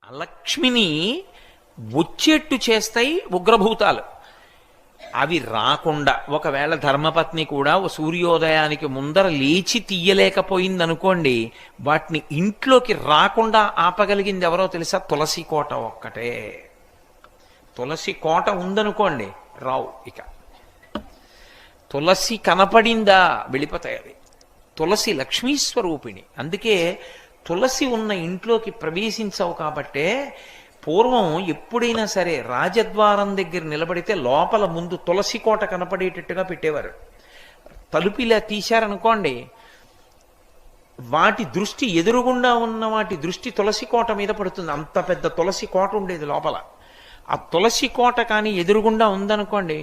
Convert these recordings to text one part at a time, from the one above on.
లక్ష్మిని వచ్చేట్టు చేస్తాయి ఉగ్రభూతాలు. అవి రాకుండా ఒకవేళ ధర్మపత్ని కూడా ఓ సూర్యోదయానికి ముందర లేచి తీయలేకపోయిందనుకోండి, వాటిని ఇంట్లోకి రాకుండా ఆపగలిగింది ఎవరో తెలుసా? తులసి కోట ఒక్కటే. తులసి కోట ఉందనుకోండి, రావు. ఇక తులసి కనపడిందా వెళ్ళిపోతాయి అవి. తులసి లక్ష్మీ స్వరూపిణి. అందుకే తులసి ఉన్న ఇంట్లోకి ప్రవేశించవు. కాబట్టే పూర్వం ఎప్పుడైనా సరే రాజద్వారం దగ్గర నిలబడితే లోపల ముందు తులసి కోట కనపడేటట్టుగా పెట్టేవారు. తలుపు ఇలా తీశారనుకోండి, వాటి దృష్టి ఎదురుగుండా ఉన్న వాటి దృష్టి తులసి కోట మీద పడుతుంది. అంత పెద్ద తులసి కోట ఉండేది లోపల. ఆ తులసి కోట కానీ ఎదురుగుండా ఉందనుకోండి,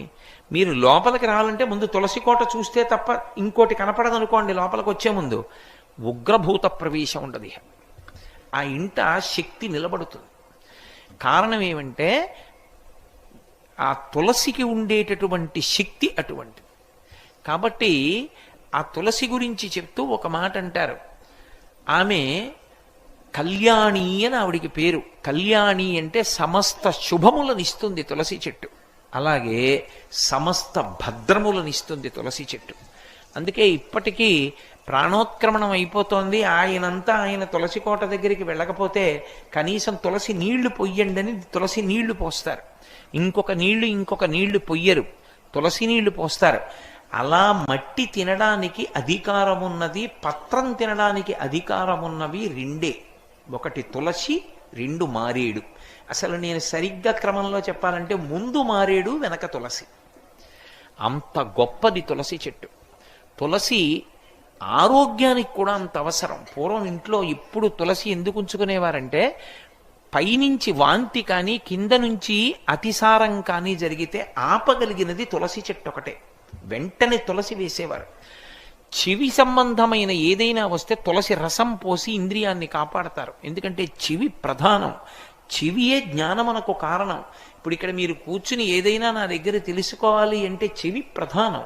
మీరు లోపలికి రావాలంటే ముందు తులసి కోట చూస్తే తప్ప ఇంకోటి కనపడదనుకోండి. లోపలికి వచ్చే ముందు ఉగ్రభూత ప్రవేశం ఉండదు. ఆ ఇంట శక్తి నిలబడుతుంది. కారణం ఏమంటే ఆ తులసికి ఉండేటటువంటి శక్తి అటువంటిది. కాబట్టి ఆ తులసి గురించి చెప్తూ ఒక మాట అంటారు. ఆమె కళ్యాణి అని ఆవిడికి పేరు. కళ్యాణి అంటే సమస్త శుభములనిస్తుంది తులసి చెట్టు. అలాగే సమస్త భద్రములనిస్తుంది తులసి చెట్టు. అందుకే ఇప్పటికీ ప్రాణోత్క్రమణం అయిపోతోంది, ఆయనంతా ఆయన తులసి కోట దగ్గరికి వెళ్ళకపోతే కనీసం తులసి నీళ్లు పొయ్యండి అని తులసి నీళ్లు పోస్తారు. ఇంకొక నీళ్లు పొయ్యరు, తులసి నీళ్లు పోస్తారు. అలా మట్టి తినడానికి అధికారం ఉన్నది, పత్రం తినడానికి అధికారం ఉన్నవి రెండే. ఒకటి తులసి, రెండు మారేడు. అసలు నేను సరిగ్గా క్రమంలో చెప్పాలంటే ముందు మారేడు, వెనక తులసి. అంత గొప్పది తులసి చెట్టు. తులసి ఆరోగ్యానికి కూడా అంత అవసరం. పూర్వం ఇంట్లో ఇప్పుడు తులసి ఎందుకు ఉంచుకునేవారంటే, పైనుంచి వాంతి కానీ కింద నుంచి అతిసారం కానీ జరిగితే ఆపగలిగినది తులసి చెట్టు ఒకటే. వెంటనే తులసి వేసేవారు. చెవి సంబంధమైన ఏదైనా వస్తే తులసి రసం పోసి ఇంద్రియాన్ని కాపాడతారు. ఎందుకంటే చెవి ప్రధానం. చెవియే జ్ఞానమునకు కారణం. ఇప్పుడు ఇక్కడ మీరు కూర్చుని ఏదైనా నా దగ్గర తెలుసుకోవాలి అంటే చెవి ప్రధానం.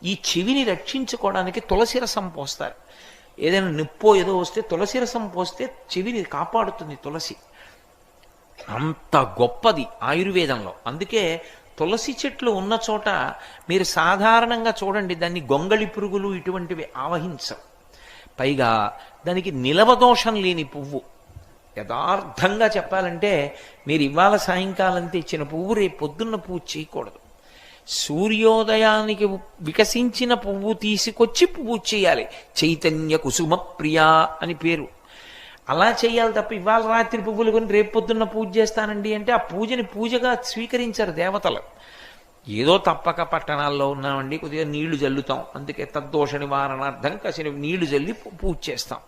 ఈ చెవిని రక్షించుకోవడానికి తులసి రసం పోస్తారు. ఏదైనా నిప్పో ఏదో వస్తే తులసి రసం పోస్తే చెవిని కాపాడుతుంది తులసి. అంత గొప్పది ఆయుర్వేదంలో. అందుకే తులసి చెట్లు ఉన్న చోట మీరు సాధారణంగా చూడండి, దాన్ని గొంగళి పురుగులు ఇటువంటివి ఆవహించవు. పైగా దానికి నిలవదోషం లేని పువ్వు. యథార్థంగా చెప్పాలంటే మీరు ఇవాళ సాయంకాలం తెచ్చిన పువ్వు రేపు పొద్దున్న పువ్వు చేయకూడదు. సూర్యోదయానికి వికసించిన పువ్వు తీసుకొచ్చి పువ్వు చేయాలి. చైతన్య కుసుమ ప్రియా అని పేరు. అలా చేయాలి తప్ప ఇవాళ రాత్రి పువ్వులు కొని రేపు పొద్దున్న పూజ చేస్తానండి అంటే ఆ పూజని పూజగా స్వీకరించారు దేవతలు. ఏదో తప్పక పట్టణాల్లో ఉన్నామండి, కొద్దిగా నీళ్లు జల్లుతాం, అందుకే తద్దోష నివారణార్థం కసిన నీళ్లు జల్లి పూజ చేస్తాం.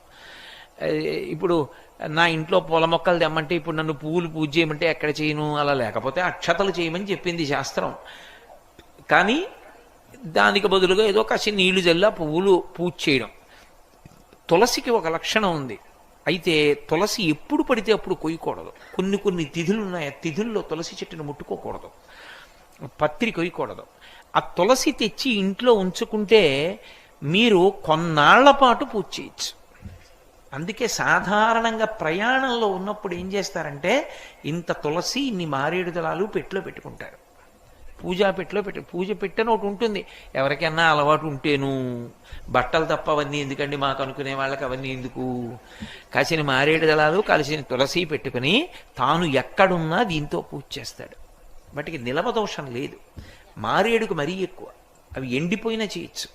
ఇప్పుడు నా ఇంట్లో పూల మొక్కలు తెమ్మంటే ఇప్పుడు నన్ను పువ్వులు పూజ చేయమంటే ఎక్కడ చేయను? అలా లేకపోతే అక్షతలు చేయమని చెప్పింది శాస్త్రం. కానీ దానికి బదులుగా ఏదో కాసి నీళ్లు జల్లా పువ్వులు పూజ చేయడం. తులసికి ఒక లక్షణం ఉంది. అయితే తులసి ఎప్పుడు పడితే అప్పుడు కొయ్యకూడదు. కొన్ని తిథులు ఉన్నాయి. ఆ తిథుల్లో తులసి చెట్టును ముట్టుకోకూడదు, పత్రి కొయ్యకూడదు. ఆ తులసి తెచ్చి ఇంట్లో ఉంచుకుంటే మీరు కొన్నాళ్ల పాటు పూజ చేయొచ్చు. అందుకే సాధారణంగా ప్రయాణంలో ఉన్నప్పుడు ఏం చేస్తారంటే ఇంత తులసి ఇన్ని మారేడు దళాలు పెట్టిలో పెట్టుకుంటారు. పూజ పెట్టని ఒకటి ఉంటుంది. ఎవరికైనా అలవాటు ఉంటేను, బట్టలు తప్ప అవన్నీ ఎందుకండి మాకు అనుకునే వాళ్ళకి అవన్నీ ఎందుకు, కాసిన మారేడు దళాలు కలిసిన తులసి పెట్టుకుని తాను ఎక్కడున్నా దీంతో పూజ చేస్తాడు. వాటికి నిలవదోషం లేదు. మారేడుకు మరీ ఎక్కువ, అవి ఎండిపోయినా చేయొచ్చు.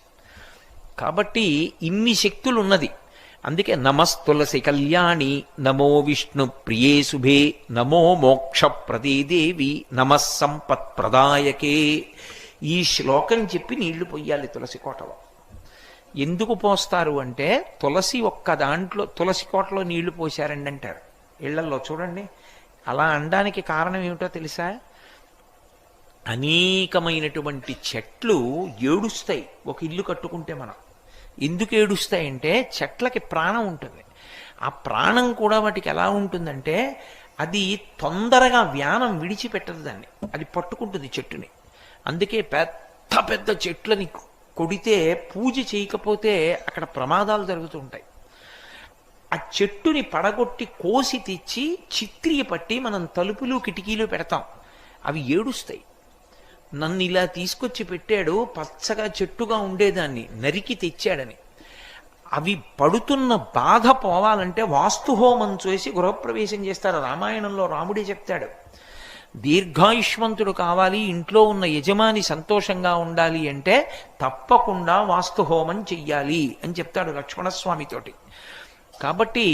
కాబట్టి ఇన్ని శక్తులు ఉన్నది. అందుకే నమస్తులసి కళ్యాణి, నమో విష్ణు ప్రియే శుభే, నమో మోక్ష ప్రదే దేవి, నమః సంపత్ ప్రదాయకే. ఈ శ్లోకం చెప్పి నీళ్లు పొయ్యాలి తులసి కోటలో. ఎందుకు పోస్తారు అంటే తులసి ఒక్క దాంట్లో తులసి కోటలో నీళ్లు పోశారండి అంటారు. ఇళ్లల్లో చూడండి. అలా అనడానికి కారణం ఏమిటో తెలుసా? అనేకమైనటువంటి చెట్లు ఏడుస్తాయి ఒక ఇల్లు కట్టుకుంటే. మనం ఎందుకు ఏడుస్తాయంటే చెట్లకి ప్రాణం ఉంటుంది. ఆ ప్రాణం కూడా వాటికి ఎలా ఉంటుందంటే అది తొందరగా వ్యానం విడిచిపెట్టదు, దాన్ని అది పట్టుకుంటుంది చెట్టుని. అందుకే పెద్ద పెద్ద చెట్లని కొడితే పూజ చేయకపోతే అక్కడ ప్రమాదాలు జరుగుతూ ఉంటాయి. ఆ చెట్టుని పడగొట్టి కోసి తెచ్చి చిత్రియ పట్టి మనం తలుపులు కిటికీలు పెడతాం. అవి ఏడుస్తాయి. నన్ను ఇలా తీసుకొచ్చి పెట్టాడు, పచ్చగా చెట్టుగా ఉండేదాన్ని నరికి తెచ్చాడని. అవి పడుతున్న బాధ పోవాలంటే వాస్తుహోమం చేసి గృహప్రవేశం చేస్తారు. రామాయణంలో రాముడే చెప్తాడు, దీర్ఘాయుష్మంతుడు కావాలి, ఇంట్లో ఉన్న యజమాని సంతోషంగా ఉండాలి అంటే తప్పకుండా వాస్తుహోమం చెయ్యాలి అని చెప్తాడు లక్ష్మణస్వామితోటి. కాబట్టి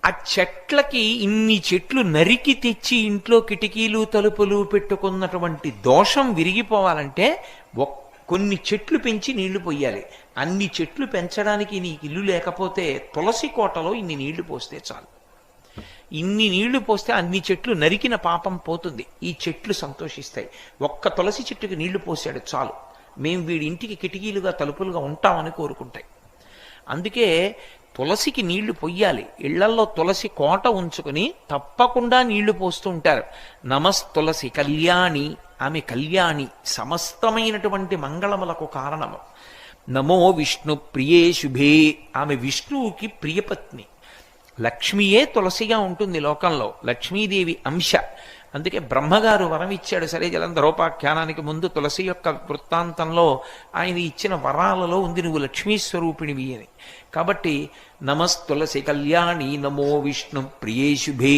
ఆ చెట్లకి ఇన్ని చెట్లు నరికి తెచ్చి ఇంట్లో కిటికీలు తలుపులు పెట్టుకున్నటువంటి దోషం విరిగిపోవాలంటే కొన్ని చెట్లు పెంచి నీళ్లు పొయ్యాలి. అన్ని చెట్లు పెంచడానికి నీకు ఇల్లు లేకపోతే తులసి కోటలో ఇన్ని నీళ్లు పోస్తే చాలు. ఇన్ని నీళ్లు పోస్తే అన్ని చెట్లు నరికిన పాపం పోతుంది, ఈ చెట్లు సంతోషిస్తాయి. ఒక్క తులసి చెట్టుకి నీళ్లు పోసాడు చాలు, మేము వీడి ఇంటికి కిటికీలుగా తలుపులుగా ఉంటామని కోరుకుంటాయి. అందుకే తులసికి నీళ్లు పొయ్యాలి. ఇళ్లల్లో తులసి కోట ఉంచుకుని తప్పకుండా నీళ్లు పోస్తూ ఉంటారు. నమస్తులసి కళ్యాణి, ఆమె కళ్యాణి, సమస్తమైనటువంటి మంగళములకు కారణము. నమో విష్ణు ప్రియే శుభే, ఆమె విష్ణువుకి ప్రియపత్ని. లక్ష్మియే తులసిగా ఉంటుంది లోకంలో, లక్ష్మీదేవి అంశ. అందుకే బ్రహ్మగారు వరం ఇచ్చాడు సరే జలంధరోపాఖ్యానానికి ముందు. తులసి యొక్క వృత్తాంతంలో ఆయన ఇచ్చిన వరాలలో ఉంది నువ్వు లక్ష్మీ స్వరూపిణివి అని. కాబట్టి నమస్తులసి కళ్యాణి, నమో విష్ణు ప్రియే శుభే,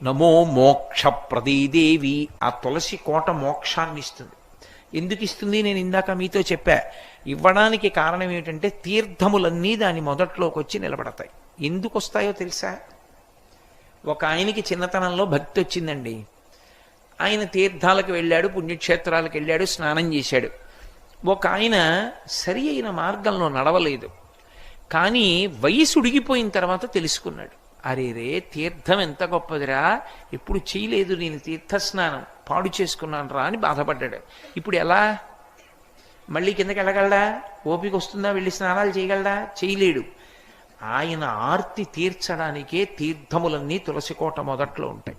నమో మోక్ష ప్రదీదేవి. ఆ తులసి కోట మోక్షాన్ని ఇస్తుంది. ఎందుకు ఇస్తుంది నేను ఇందాక మీతో చెప్పా. ఇవ్వడానికి కారణం ఏమిటంటే తీర్థములన్నీ దాని మొదట్లోకి వచ్చి నిలబడతాయి. ఎందుకు వస్తాయో తెలుసా? ఒక ఆయనకి చిన్నతనంలో భక్తి వచ్చిందండి. ఆయన తీర్థాలకు వెళ్ళాడు, పుణ్యక్షేత్రాలకు వెళ్ళాడు, స్నానం చేశాడు. ఒక ఆయన సరి అయిన మార్గంలో నడవలేదు. కానీ వయసు ఉడిగిపోయిన తర్వాత తెలుసుకున్నాడు, అరే రే తీర్థం ఎంత గొప్పదిరా, ఎప్పుడు చేయలేదు నేను తీర్థస్నానం, పాడు చేసుకున్నాను రా అని బాధపడ్డాడు. ఇప్పుడు ఎలా మళ్ళీ కిందకి వెళ్ళగలడా? ఓపిక వస్తుందా? వెళ్ళి స్నానాలు చేయగలడా? చేయలేడు. ఆయన ఆర్తి తీర్చడానికే తీర్థములన్నీ తులసి కోట మొదట్లో ఉంటాయి.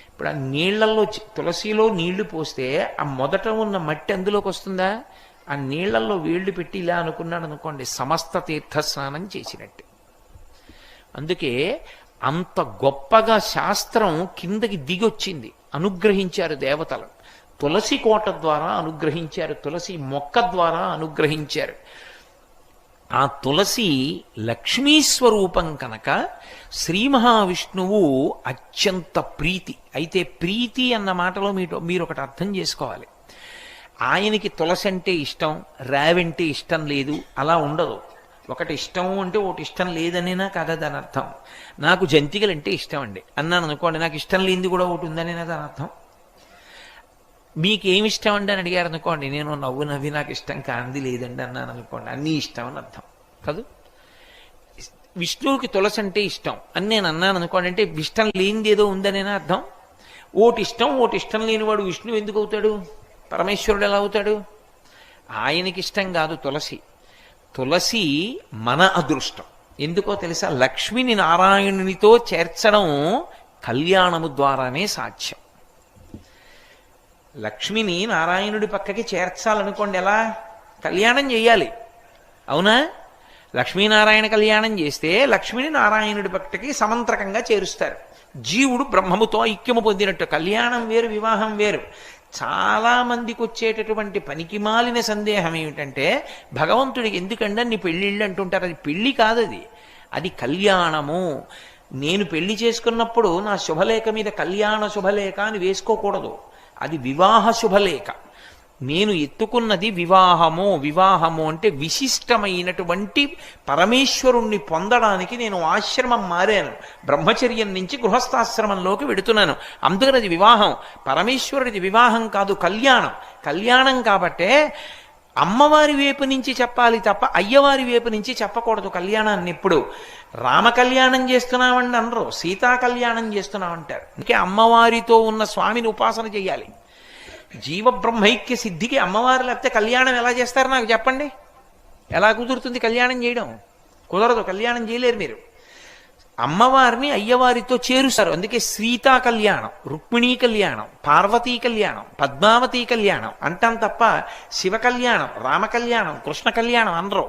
ఇప్పుడు ఆ నీళ్లలో తులసిలో నీళ్లు పోస్తే ఆ మొదట ఉన్న మట్టి అందులోకి వస్తుందా? ఆ నీళ్లలో వేళ్లు పెట్టి ఇలా అనుకున్నాడు అనుకోండి, సమస్త తీర్థ స్నానం చేసినట్టు. అందుకే అంత గొప్పగా శాస్త్రం కిందకి దిగొచ్చింది, అనుగ్రహించారు దేవతలు. తులసి కోట ద్వారా అనుగ్రహించారు, తులసి మొక్క ద్వారా అనుగ్రహించారు. ఆ తులసి లక్ష్మీ స్వరూపం కనుక శ్రీ మహావిష్ణువు అత్యంత ప్రీతి. అయితే ప్రీతి అన్న మాటలో మీరు ఒకటి అర్థం చేసుకోవాలి. ఆయనకి తులసి అంటే ఇష్టం, రావంటే ఇష్టం లేదు, అలా ఉండదు. ఒకటి ఇష్టం అంటే ఒకటి ఇష్టం లేదనేనా కదా దాని అర్థం. నాకు జంతికలు అంటే ఇష్టం అండి అన్నాను అనుకోండి, నాకు ఇష్టం లేనిది కూడా ఒకటి ఉందనేనా దాని అర్థం. మీకేమి ఇష్టం అండి అని అడిగారు అనుకోండి, నేను నవ్వు నవ్వి నాకు ఇష్టం కానిది లేదండి అన్నాను అనుకోండి, అన్నీ ఇష్టం అని అర్థం కాదు. విష్ణువుకి తులసి అంటే ఇష్టం అని నేను అన్నాను అనుకోండి, అంటే ఇష్టం లేనిది ఏదో ఉందనేనా అర్థం. ఓటి ఇష్టం లేనివాడు విష్ణువు ఎందుకు అవుతాడు? పరమేశ్వరుడు ఎలా అవుతాడు? ఆయనకి ఇష్టం కాదు తులసి. తులసి మన అదృష్టం. ఎందుకో తెలుసా? లక్ష్మిని నారాయణునితో చేర్చడం కళ్యాణము ద్వారానే సాధ్యం. లక్ష్మిని నారాయణుడి పక్కకి చేర్చాలనుకోండి, ఎలా? కళ్యాణం చెయ్యాలి, అవునా? లక్ష్మీనారాయణ కళ్యాణం చేస్తే లక్ష్మిని నారాయణుడి పక్కకి సమంత్రకంగా చేరుస్తారు. జీవుడు బ్రహ్మముతో ఐక్యము పొందినట్టు. కళ్యాణం వేరు, వివాహం వేరు. చాలా మందికి వచ్చేటటువంటి పనికిమాలిన సందేహం ఏమిటంటే, భగవంతుడికి ఎందుకంటే నీ పెళ్ళిళ్ళు అంటుంటారు. అది పెళ్లి కాదు, అది కళ్యాణము. నేను పెళ్లి చేసుకున్నప్పుడు నా శుభలేఖ మీద కళ్యాణ శుభలేఖ అని వేసుకోకూడదు, అది వివాహ శుభలేఖ. నేను ఎత్తుకున్నది వివాహము. వివాహము అంటే విశిష్టమైనటువంటి పరమేశ్వరుణ్ణి పొందడానికి నేను ఆశ్రమం మారాను, బ్రహ్మచర్యం నుంచి గృహస్థాశ్రమంలోకి వెడుతున్నాను. అందుకని అది వివాహం. పరమేశ్వరుడిది వివాహం కాదు, కళ్యాణం. కళ్యాణం కాబట్టే అమ్మవారి వైపు నుంచి చెప్పాలి తప్ప అయ్యవారి వైపు నుంచి చెప్పకూడదు కళ్యాణాన్ని. ఎప్పుడు రామ కళ్యాణం చేస్తున్నామండి అనరు, సీతా కళ్యాణం చేస్తున్నామంటారు. అందుకే అమ్మవారితో ఉన్న స్వామిని ఉపాసన చేయాలి. జీవబ్రహ్మైక్య సిద్ధికి అమ్మవారు లేకపోతే కళ్యాణం ఎలా చేస్తారు నాకు చెప్పండి? ఎలా కుదురుతుంది కళ్యాణం చేయడం? కుదరదు, కళ్యాణం చేయలేరు మీరు. అమ్మవారిని అయ్యవారితో చేరుస్తారు. అందుకే సీతా కళ్యాణం, రుక్మిణీ కళ్యాణం, పార్వతీ కళ్యాణం, పద్మావతీ కళ్యాణం అంటాం తప్ప శివ కళ్యాణం, రామ కళ్యాణం, కృష్ణ కళ్యాణం అనరు.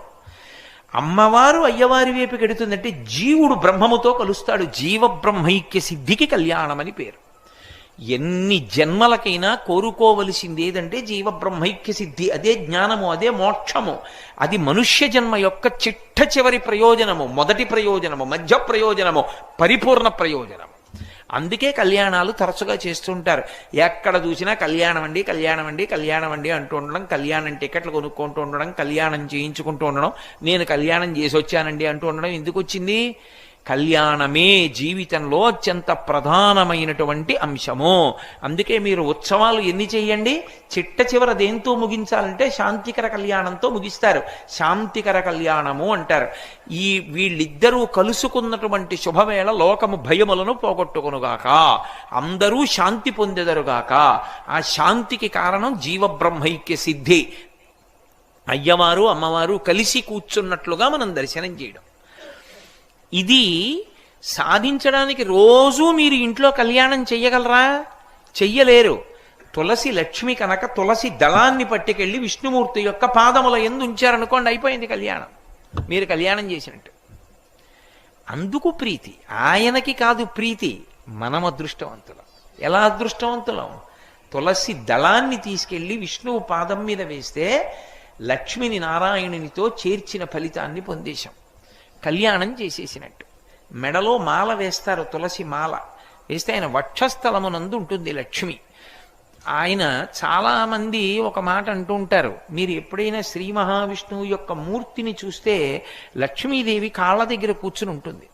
అమ్మవారు అయ్యవారి వైపు కెడుతుందంటే జీవుడు బ్రహ్మముతో కలుస్తాడు. జీవ బ్రహ్మైక్య సిద్ధికి కళ్యాణం అని పేరు. ఎన్ని జన్మలకైనా కోరుకోవలసింది ఏదంటే జీవ బ్రహ్మైక్య సిద్ధి. అదే జ్ఞానము, అదే మోక్షము. అది మనుష్య జన్మ యొక్క చిట్ట చివరి ప్రయోజనము, మొదటి ప్రయోజనము, మధ్య ప్రయోజనము, పరిపూర్ణ ప్రయోజనము. అందుకే కళ్యాణాలు తరచుగా చేస్తుంటారు. ఎక్కడ చూసినా కళ్యాణం అండి, కళ్యాణం అండి, కళ్యాణం అండి అంటూ ఉండడం, కళ్యాణం టికెట్లు కొనుక్కుంటూ ఉండడం, కళ్యాణం చేయించుకుంటూ ఉండడం, నేను కళ్యాణం చేసి వచ్చానండి అంటూ ఉండడం ఎందుకు వచ్చింది? కళ్యాణమే జీవితంలో అత్యంత ప్రధానమైనటువంటి అంశము. అందుకే మీరు ఉత్సవాలు ఎన్ని చేయండి, చిట్ట చివర దేంతో ముగించాలంటే శాంతికర కళ్యాణంతో ముగిస్తారు. శాంతికర కళ్యాణము అంటారు. ఈ వీళ్ళిద్దరూ కలుసుకున్నటువంటి శుభవేళ లోకము భయములను పోగొట్టుకొనుగాక, అందరూ శాంతి పొందెదరుగాక. ఆ శాంతికి కారణం జీవబ్రహ్మైక్య సిద్ధి. అయ్యవారు అమ్మవారు కలిసి కూర్చున్నట్లుగా మనం దర్శనం చేయడం. ఇది సాధించడానికి రోజూ మీరు ఇంట్లో కళ్యాణం చెయ్యగలరా? చెయ్యలేరు. తులసి లక్ష్మి కనుక తులసి దళాన్ని పట్టుకెళ్ళి విష్ణుమూర్తి యొక్క పాదముల యందు ఉంచారనుకోండి, అయిపోయింది కళ్యాణం. మీరు కళ్యాణం చేసినట్టు. అందుకు ప్రీతి ఆయనకి కాదు, ప్రీతి మనం అదృష్టవంతులం. ఎలా అదృష్టవంతులం? తులసి దళాన్ని తీసుకెళ్ళి విష్ణువు పాదం మీద వేస్తే లక్ష్మిని నారాయణునితో చేర్చిన ఫలితాన్ని పొందేశాం. కళ్యాణం చేసేసినట్టు. మెడలో మాల వేస్తారు, తులసి మాల వేస్తే ఆయన వక్షస్థలమునందు ఉంటుంది లక్ష్మి. ఆయన చాలామంది ఒక మాట అంటూ ఉంటారు, మీరు ఎప్పుడైనా శ్రీ మహావిష్ణువు యొక్క మూర్తిని చూస్తే లక్ష్మీదేవి కాళ్ళ దగ్గర కూర్చుని ఉంటుంది.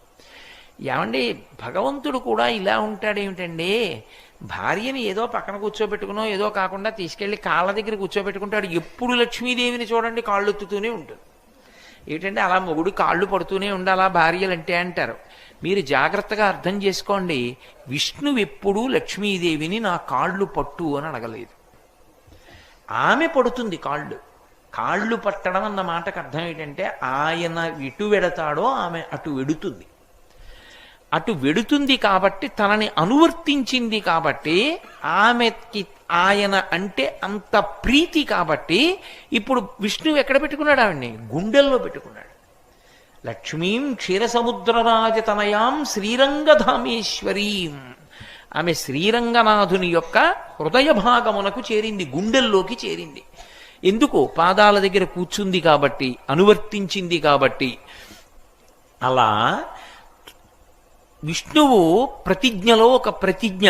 ఏమండి, భగవంతుడు కూడా ఇలా ఉంటాడేమిటండి? భార్యని ఏదో పక్కన కూర్చోబెట్టుకునో ఏదో కాకుండా తీసుకెళ్ళి కాళ్ళ దగ్గర కూర్చోబెట్టుకుంటాడు. ఎప్పుడు లక్ష్మీదేవిని చూడండి కాళ్ళు ఎత్తుతూనే ఉంటుంది. ఏంటంటే అలా మొగుడు కాళ్ళు పడుతూనే ఉండాలా భార్యలంటే అంటారు. మీరు జాగ్రత్తగా అర్థం చేసుకోండి, విష్ణువు ఎప్పుడూ లక్ష్మీదేవిని నా కాళ్ళు పట్టు అని అడగలేదు. ఆమె పడుతుంది కాళ్ళు. కాళ్ళు పట్టడం అన్న మాటకు అర్థం ఏంటంటే ఆయన ఎటు వెడతాడో ఆమె అటు వెడుతుంది. అటు వెడుతుంది కాబట్టి, తనని అనువర్తించింది కాబట్టి, ఆమెకి ఆయన అంటే అంత ప్రీతి కాబట్టి ఇప్పుడు విష్ణువు ఎక్కడ పెట్టుకున్నాడు? ఆవిడ్ని గుండెల్లో పెట్టుకున్నాడు. లక్ష్మీం క్షీరసముద్రరాజతనయాం శ్రీరంగధామేశ్వరీం. ఆమె శ్రీరంగనాథుని యొక్క హృదయ భాగమునకు చేరింది, గుండెల్లోకి చేరింది. ఎందుకు? పాదాల దగ్గర కూర్చుంది కాబట్టి, అనువర్తించింది కాబట్టి. అలా విష్ణువు ప్రతిజ్ఞలో ఒక ప్రతిజ్ఞ,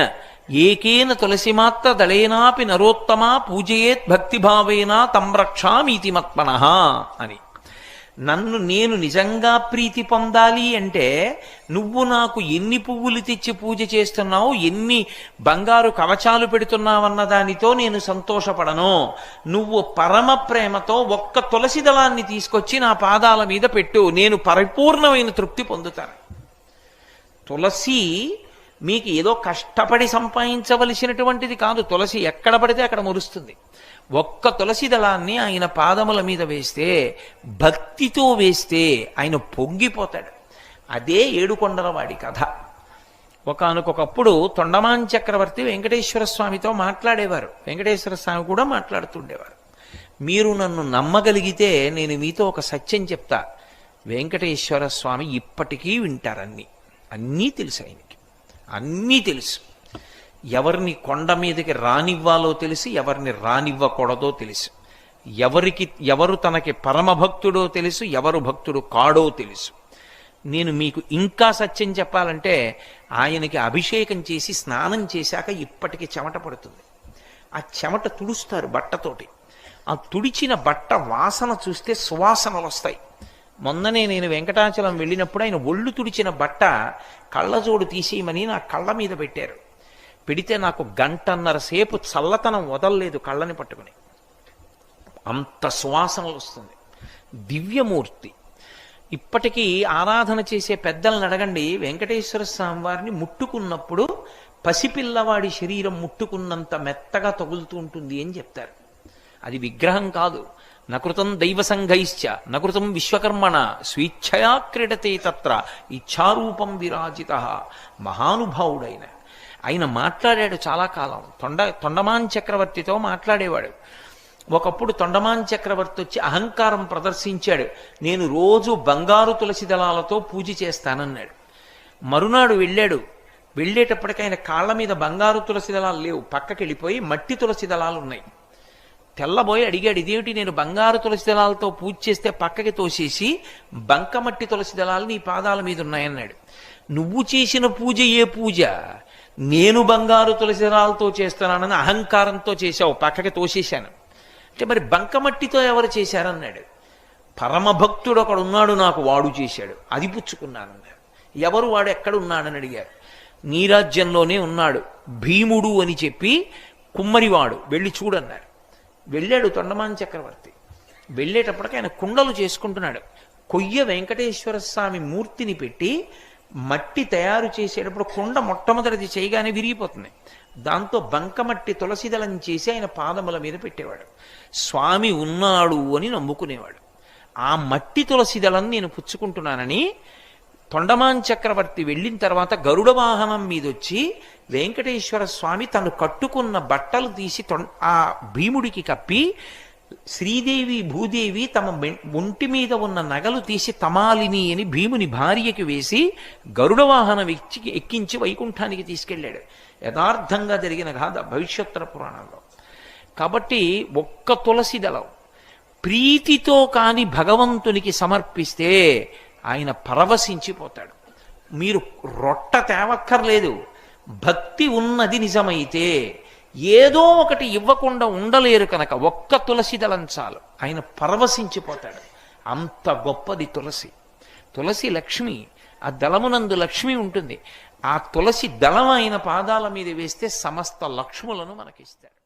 ఏకేన తులసిమాత్ర దళేనాపి నరోత్తమ పూజయేత్ భక్తిభావేన తం రక్షామీతి మత్మనః అని. నన్ను నేను నిజంగా ప్రీతి పొందాలి అంటే నువ్వు నాకు ఎన్ని పువ్వులు తెచ్చి పూజ చేస్తున్నావు, ఎన్ని బంగారు కవచాలు పెడుతున్నావన్న దానితో నేను సంతోషపడను. నువ్వు పరమ ప్రేమతో ఒక్క తులసి దళాన్ని తీసుకొచ్చి నా పాదాల మీద పెట్టు, నేను పరిపూర్ణమైన తృప్తి పొందుతాను. తులసి మీకు ఏదో కష్టపడి సంపాదించవలసినటువంటిది కాదు. తులసి ఎక్కడ పడితే అక్కడ మురుస్తుంది. ఒక్క తులసి దళాన్ని ఆయన పాదముల మీద వేస్తే, భక్తితో వేస్తే ఆయన పొంగిపోతాడు. అదే ఏడుకొండలవాడి కథ. ఒకానొకప్పుడు తొండమాన్ చక్రవర్తి వెంకటేశ్వర స్వామితో మాట్లాడేవారు. వెంకటేశ్వర స్వామి కూడా మాట్లాడుతుండేవారు. మీరు నన్ను నమ్మగలిగితే నేను మీతో ఒక సత్యం చెప్తా. వెంకటేశ్వర స్వామి ఇప్పటికీ వింటారన్నీ. అన్నీ తెలుసు ఆయనకి, అన్నీ తెలుసు. ఎవరిని కొండ మీదకి రానివ్వాలో తెలుసు, ఎవరిని రానివ్వకూడదో తెలుసు. ఎవరు తనకి పరమభక్తుడో తెలుసు, ఎవరు భక్తుడు కాడో తెలుసు. నేను మీకు ఇంకా సత్యం చెప్పాలంటే, ఆయనకి అభిషేకం చేసి స్నానం చేశాక ఇప్పటికీ చెమట పడుతుంది. ఆ చెమట తుడుస్తారు బట్టతోటి. ఆ తుడిచిన బట్ట వాసన చూస్తే సువాసనలు వస్తాయి. మొన్ననే నేను వెంకటాచలం వెళ్ళినప్పుడు ఆయన ఒళ్ళు తుడిచిన బట్ట కళ్ళజోడు తీసేయమని నా కళ్ళ మీద పెట్టారు. పెడితే నాకు 1.5 గంటల సేపు చల్లతనం వదలలేదు కళ్ళని పట్టుకుని. అంత సువాసనలు వస్తుంది. దివ్యమూర్తి. ఇప్పటికీ ఆరాధన చేసే పెద్దలను అడగండి, వెంకటేశ్వర స్వామి వారిని ముట్టుకున్నప్పుడు పసిపిల్లవాడి శరీరం ముట్టుకున్నంత మెత్తగా తగులుతూ ఉంటుంది అని చెప్తారు. అది విగ్రహం కాదు. నకృతం దైవసంఘైశ్చ నకృతం విశ్వకర్మణ స్వేచ్ఛయా క్రీడతే తత్ర ఇచ్ఛారూపం విరాజిత. మహానుభావుడైన ఆయన మాట్లాడాడు చాలా కాలం. తొండమాన్ చక్రవర్తితో మాట్లాడేవాడు. ఒకప్పుడు తొండమాన్ చక్రవర్తి వచ్చి అహంకారం ప్రదర్శించాడు. నేను రోజు బంగారు తులసి దళాలతో పూజ చేస్తానన్నాడు. మరునాడు వెళ్ళాడు. వెళ్ళేటప్పటికి ఆయన కాళ్ళ మీద బంగారు తులసి దళాలు లేవు, పక్కకి వెళ్ళిపోయి మట్టి తులసి దళాలు ఉన్నాయి. తెల్లబోయి అడిగాడు, ఇదేమిటి నేను బంగారు తులసి దళాలతో పూజ చేస్తే పక్కకి తోసేసి బంకమట్టి తులసి దళాలు నీ పాదాల మీద ఉన్నాయన్నాడు. నువ్వు చేసిన పూజ ఏ పూజ? నేను బంగారు తులసి దళాలతో చేస్తున్నానని అహంకారంతో చేశావు, పక్కకి తోసేశాను. అంటే మరి బంకమట్టితో ఎవరు చేశారన్నాడు. పరమభక్తుడు ఒకడు ఉన్నాడు నాకు, వాడు చేశాడు, అది పుచ్చుకున్నానన్నాడు. ఎవరు వాడు, ఎక్కడున్నాడని అడిగారు. నీ రాజ్యంలోనే ఉన్నాడు, భీముడు అని చెప్పి కుమ్మరివాడు, వెళ్ళి చూడన్నాడు. వెళ్ళాడు తొండమాన్ చక్రవర్తి. వెళ్ళేటప్పటికి ఆయన కుండలు చేసుకుంటున్నాడు. కొయ్య వెంకటేశ్వర స్వామి మూర్తిని పెట్టి మట్టి తయారు చేసేటప్పుడు కుండ మొట్టమొదటిది చేయగానే విరిగిపోతుంది. దాంతో బంకమట్టి తులసిదళం చేసి ఆయన పాదముల మీద పెట్టేవాడు. స్వామి ఉన్నాడు అని నమ్ముకునేవాడు. ఆ మట్టి తులసిదళం నేను పుచ్చుకుంటున్నానని తొండమాన్ చక్రవర్తి వెళ్ళిన తర్వాత గరుడ వాహనం మీదొచ్చి వెంకటేశ్వర స్వామి తను కట్టుకున్న బట్టలు తీసి ఆ భీముడికి కప్పి, శ్రీదేవి భూదేవి తమ ఒంటి మీద ఉన్న నగలు తీసి తమాలిని అని భీముని భార్యకి వేసి గరుడ వాహనం ఎక్కించి వైకుంఠానికి తీసుకెళ్ళాడు. యథార్థంగా జరిగిన గాథ భవిష్యోత్తర పురాణంలో. కాబట్టి ఒక్క తులసి దళం ప్రీతితో కాని భగవంతునికి సమర్పిస్తే ఆయన పరవశించిపోతాడు. మీరు రొట్ట తేవక్కర్లేదు. భక్తి ఉన్నది నిజమైతే ఏదో ఒకటి ఇవ్వకుండా ఉండలేరు కనుక ఒక్క తులసి దళం చాలు, ఆయన పరవశించిపోతాడు. అంత గొప్పది తులసి. తులసి లక్ష్మి, ఆ దళమునందు లక్ష్మి ఉంటుంది. ఆ తులసి దళం ఆయన పాదాల మీద వేస్తే సమస్త లక్ష్ములను మనకిస్తాడు.